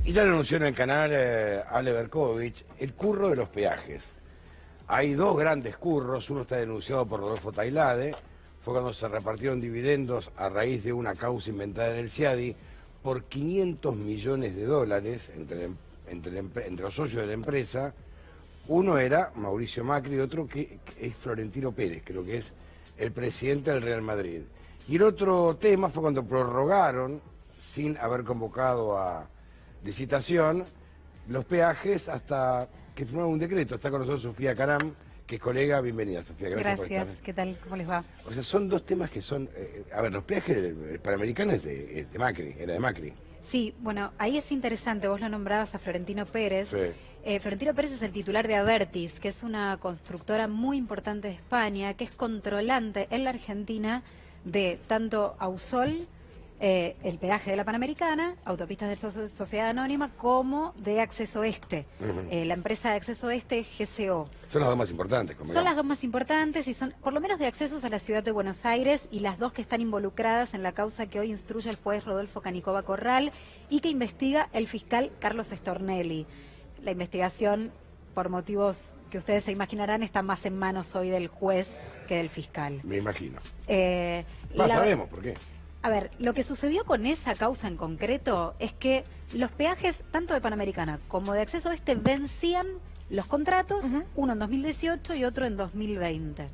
Y ya lo anunció en el canal Ale Berkovich, el curro de los peajes. Hay dos grandes curros, uno está denunciado por Rodolfo Tailade, fue cuando se repartieron dividendos a raíz de una causa inventada en el CIADI por 500 millones de dólares entre los socios de la empresa. Uno era Mauricio Macri y otro que es Florentino Pérez, creo que es el presidente del Real Madrid. Y el otro tema fue cuando prorrogaron, sin haber convocado a licitación, los peajes hasta que firmaron un decreto. Está con nosotros Sofía Caram, que es colega. Bienvenida, Sofía. Gracias por estar. ¿Qué tal? ¿Cómo les va? O sea, son dos temas que son... a ver, los peajes panamericanos es de Macri, era de Macri. Sí, bueno, ahí es interesante, vos lo nombrabas a Florentino Pérez. Sí. Florentino Pérez es el titular de Abertis, que es una constructora muy importante de España, que es controlante en la Argentina de tanto Ausol, el peaje de la Panamericana, Autopistas de Sociedad Anónima, como de Acceso Este. La empresa de Acceso Este es GCO. Son las dos más importantes. Son las dos más importantes y son, por lo menos, de accesos a la ciudad de Buenos Aires, y las dos que están involucradas en la causa que hoy instruye el juez Rodolfo Canicova Corral y que investiga el fiscal Carlos Stornelli. La investigación, por motivos que ustedes se imaginarán, está más en manos hoy del juez que del fiscal. Me imagino. Sabemos por qué. A ver, lo que sucedió con esa causa en concreto es que los peajes, tanto de Panamericana como de Acceso Este, vencían los contratos, uno en 2018 y otro en 2020.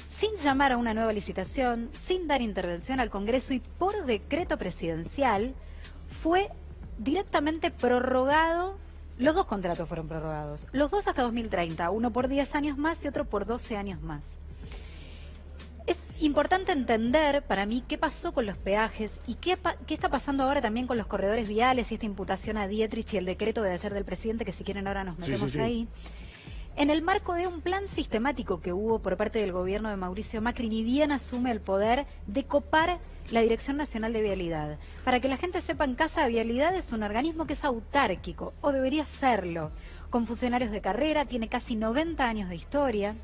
Sin llamar a una nueva licitación, sin dar intervención al Congreso y por decreto presidencial, fue directamente prorrogado. Los dos contratos fueron prorrogados, los dos hasta 2030, uno por 10 años más y otro por 12 años más. Es importante entender, para mí, qué pasó con los peajes y qué está pasando ahora también con los corredores viales y esta imputación a Dietrich y el decreto de ayer del presidente, que si quieren ahora nos metemos ahí. En el marco de un plan sistemático que hubo por parte del gobierno de Mauricio Macri, ni bien asume el poder de copar la Dirección Nacional de Vialidad. Para que la gente sepa, en casa, Vialidad es un organismo que es autárquico, o debería serlo, con funcionarios de carrera, tiene casi 90 años de historia.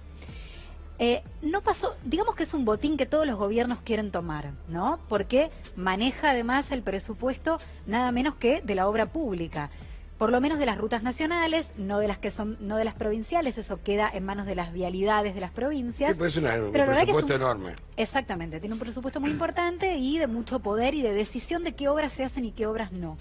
No pasó, digamos que es un botín que todos los gobiernos quieren tomar, ¿no? Porque maneja además el presupuesto nada menos que de la obra pública. Por lo menos de las rutas nacionales, no de las que son, no de las provinciales, eso queda en manos de las vialidades de las provincias. Sí, pues es un presupuesto enorme. Exactamente, tiene un presupuesto muy importante y de mucho poder y de decisión de qué obras se hacen y qué obras no.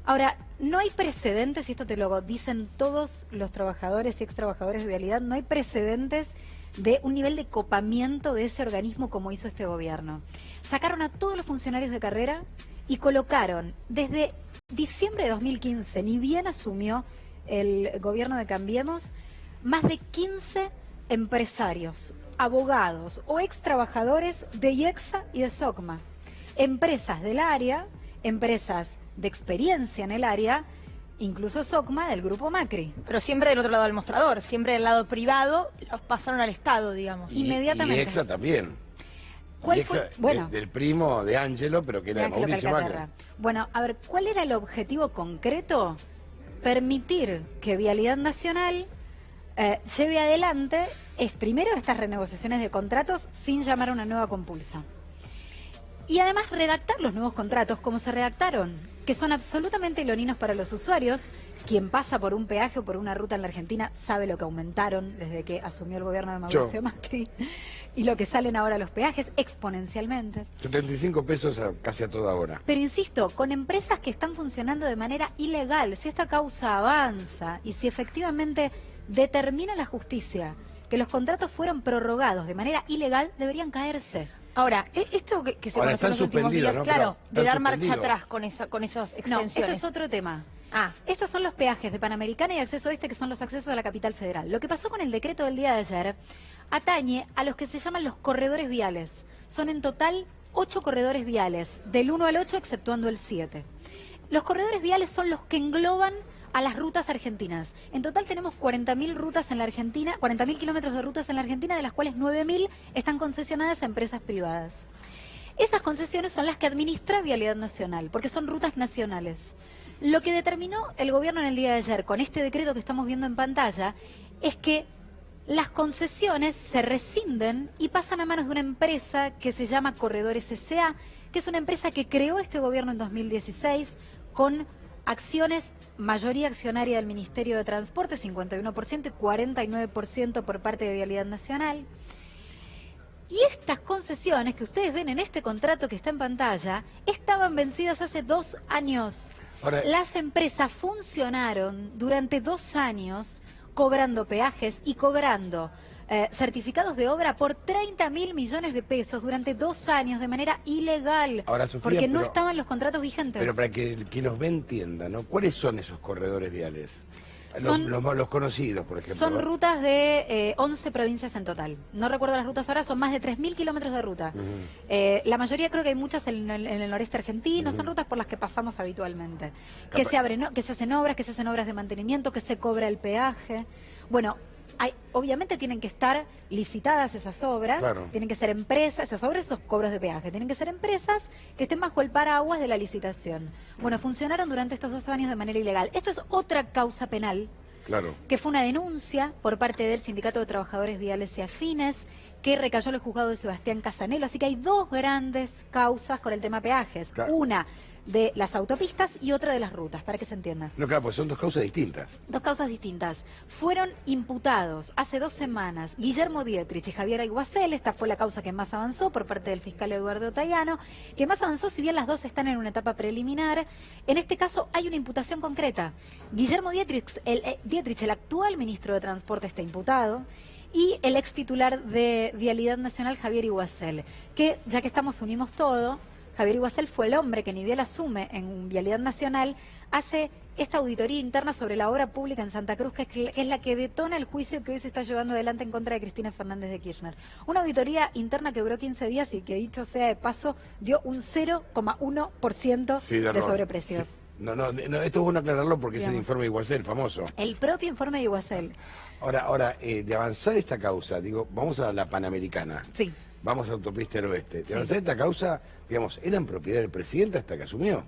Ahora, no hay precedentes, y esto te lo dicen todos los trabajadores y ex trabajadores de vialidad, no hay precedentes de un nivel de copamiento de ese organismo como hizo este gobierno. Sacaron a todos los funcionarios de carrera y colocaron desde diciembre de 2015, ni bien asumió el gobierno de Cambiemos, más de 15 empresarios, abogados o ex trabajadores de IEXA y de SOCMA. Empresas del área, empresas de experiencia en el área, incluso SOCMA del grupo Macri. Pero siempre del otro lado del mostrador, siempre del lado privado, los pasaron al Estado, digamos. Inmediatamente. Y EXA también. ¿Cuál EXA, fue? Bueno, del primo de Ángelo, pero que era de Mauricio Macri. Bueno, a ver, ¿cuál era el objetivo concreto? Permitir que Vialidad Nacional lleve adelante, primero, estas renegociaciones de contratos sin llamar a una nueva compulsa. Y además redactar los nuevos contratos como se redactaron, que son absolutamente leoninos para los usuarios. Quien pasa por un peaje o por una ruta en la Argentina sabe lo que aumentaron desde que asumió el gobierno de Mauricio Macri y lo que salen ahora los peajes exponencialmente. 75 pesos casi a toda hora. Pero insisto, con empresas que están funcionando de manera ilegal. Si esta causa avanza y si efectivamente determina la justicia que los contratos fueron prorrogados de manera ilegal, deberían caerse. Ahora, esto que se conoció en los últimos días, ¿no? Claro, de dar marcha atrás con esas extensiones. No, esto es otro tema. Estos son los peajes de Panamericana y Acceso Este, que son los accesos a la capital federal. Lo que pasó con el decreto del día de ayer atañe a los que se llaman los corredores viales. Son en total 8 corredores viales, del 1 al 8 exceptuando el 7. Los corredores viales son los que engloban a las rutas argentinas. En total tenemos 40.000 rutas en la Argentina, 40.000 kilómetros de rutas en la Argentina, de las cuales 9.000 están concesionadas a empresas privadas. Esas concesiones son las que administra Vialidad Nacional, porque son rutas nacionales. Lo que determinó el gobierno en el día de ayer con este decreto que estamos viendo en pantalla es que las concesiones se rescinden y pasan a manos de una empresa que se llama Corredores S.A., que es una empresa que creó este gobierno en 2016 con Acciones, mayoría accionaria del Ministerio de Transporte, 51%, y 49% por parte de Vialidad Nacional. Y estas concesiones que ustedes ven en este contrato que está en pantalla, estaban vencidas hace 2 años. Ahora, las empresas funcionaron durante 2 años cobrando peajes y cobrando certificados de obra por 30.000 millones de pesos durante 2 años de manera ilegal. Ahora, Sofía, porque no estaban los contratos vigentes. Pero para que quien nos ve entienda, ¿no? ¿Cuáles son esos corredores viales? Los conocidos, por ejemplo. Son rutas de 11 provincias en total. No recuerdo las rutas ahora, son más de 3.000 kilómetros de ruta. La mayoría, creo que hay muchas en el noreste argentino, son rutas por las que pasamos habitualmente. Que se hacen obras, que se hacen obras de mantenimiento, que se cobra el peaje. Bueno, obviamente tienen que estar licitadas esas obras, claro. Tienen que ser empresas, esas obras, esos cobros de peaje, tienen que ser empresas que estén bajo el paraguas de la licitación. Bueno, funcionaron durante estos 2 años de manera ilegal. Esto es otra causa penal, claro, que fue una denuncia por parte del Sindicato de Trabajadores Viales y Afines, que recayó en el juzgado de Sebastián Casanelo. Así que hay 2 grandes causas con el tema peajes. Claro. Una de las autopistas y otra de las rutas, para que se entienda. No, claro, pues son 2 causas distintas. 2 causas distintas. Fueron imputados hace 2 semanas Guillermo Dietrich y Javier Aiguacel. Esta fue la causa que más avanzó por parte del fiscal Eduardo Tayano, que más avanzó, si bien las 2 están en una etapa preliminar. En este caso hay una imputación concreta. Guillermo Dietrich, el actual ministro de Transporte, está imputado, y el ex titular de Vialidad Nacional, Javier Aiguacel, que, ya que estamos, unimos todo. Javier Aiguacel fue el hombre que ni bien asume en Vialidad Nacional, hace esta auditoría interna sobre la obra pública en Santa Cruz, que es la que detona el juicio que hoy se está llevando adelante en contra de Cristina Fernández de Kirchner. Una auditoría interna que duró 15 días y que, dicho sea de paso, dio un 0,1% de sobreprecios. Sí. No, esto es bueno aclararlo porque es el informe de Aiguacel, famoso. El propio informe de Aiguacel. Ahora, de avanzar esta causa, digo, vamos a la Panamericana. Sí. Vamos a Autopista del Oeste. De avanzar esta causa, digamos, ¿eran propiedad del presidente hasta que asumió?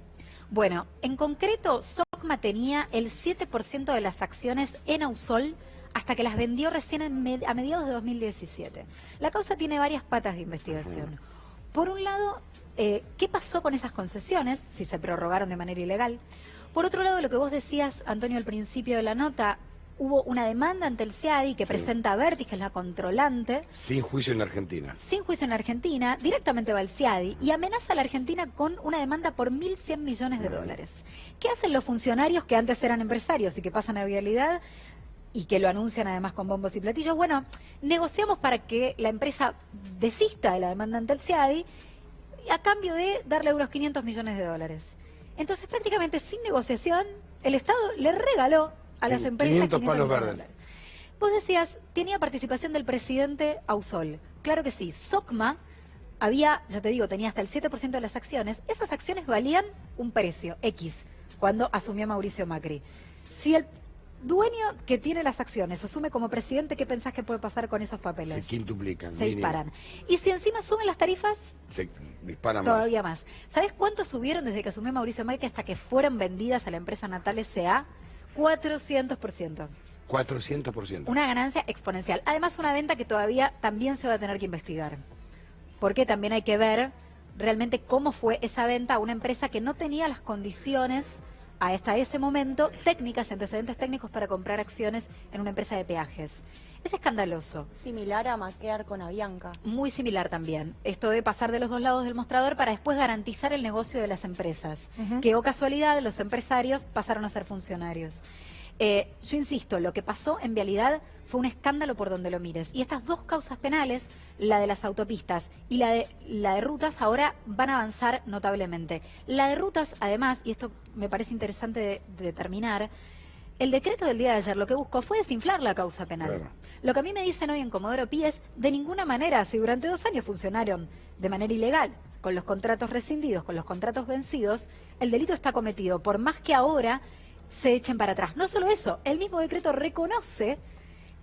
Bueno, en concreto, SOCMA tenía el 7% de las acciones en Ausol hasta que las vendió recién a mediados de 2017. La causa tiene varias patas de investigación. Por un lado, ¿qué pasó con esas concesiones, si se prorrogaron de manera ilegal? Por otro lado, lo que vos decías, Antonio, al principio de la nota, hubo una demanda ante el CIADI que presenta a Vertis, que es la controlante. Sin juicio en Argentina. Sin juicio en Argentina, directamente va al CIADI y amenaza a la Argentina con una demanda por 1.100 millones de dólares. ¿Qué hacen los funcionarios que antes eran empresarios y que pasan a Vialidad y que lo anuncian además con bombos y platillos? Bueno, negociamos para que la empresa desista de la demanda ante el CIADI a cambio de darle unos 500 millones de dólares. Entonces, prácticamente sin negociación, el Estado le regaló a las empresas 500 palos verdes. Vos decías, tenía participación del presidente Ausol. Claro que sí. SOCMA había, ya te digo, tenía hasta el 7% de las acciones. Esas acciones valían un precio, X, cuando asumió Mauricio Macri. Si el dueño que tiene las acciones asume como presidente, ¿qué pensás que puede pasar con esos papeles? Se quintuplican. Se disparan. Y si encima suben las tarifas, se disparan todavía más. ¿Sabés cuánto subieron desde que asumió Mauricio Macri hasta que fueron vendidas a la empresa natal S.A.? 400%. 400%. Una ganancia exponencial. Además, una venta que todavía también se va a tener que investigar. Porque también hay que ver realmente cómo fue esa venta a una empresa que no tenía las condiciones hasta ese momento técnicas, antecedentes técnicos para comprar acciones en una empresa de peajes. Es escandaloso. Similar a maquear con Avianca. Muy similar también. Esto de pasar de los 2 lados del mostrador para después garantizar el negocio de las empresas. Que, o casualidad, los empresarios pasaron a ser funcionarios. Yo insisto, lo que pasó en Vialidad fue un escándalo por donde lo mires. Y estas 2 causas penales, la de las autopistas y la de rutas, ahora van a avanzar notablemente. La de rutas, además, y esto me parece interesante de determinar, el decreto del día de ayer lo que buscó fue desinflar la causa penal. Claro. Lo que a mí me dicen hoy en Comodoro Pi es, de ninguna manera, si durante 2 años funcionaron de manera ilegal, con los contratos rescindidos, con los contratos vencidos, el delito está cometido, por más que ahora se echen para atrás. No solo eso, el mismo decreto reconoce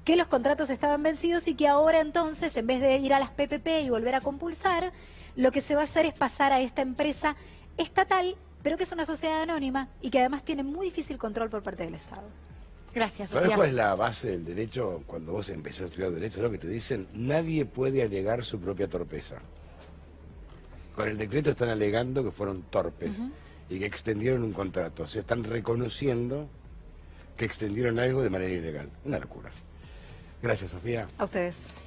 que los contratos estaban vencidos y que ahora entonces, en vez de ir a las PPP y volver a compulsar, lo que se va a hacer es pasar a esta empresa estatal, pero que es una sociedad anónima y que además tiene muy difícil control por parte del Estado. Gracias. ¿Sabes cuál es la base del derecho? Cuando vos empezás a estudiar derecho, es lo que te dicen, nadie puede alegar su propia torpeza. Con el decreto están alegando que fueron torpes. y que extendieron un contrato. Se están reconociendo que extendieron algo de manera ilegal. Una locura. Gracias, Sofía. A ustedes.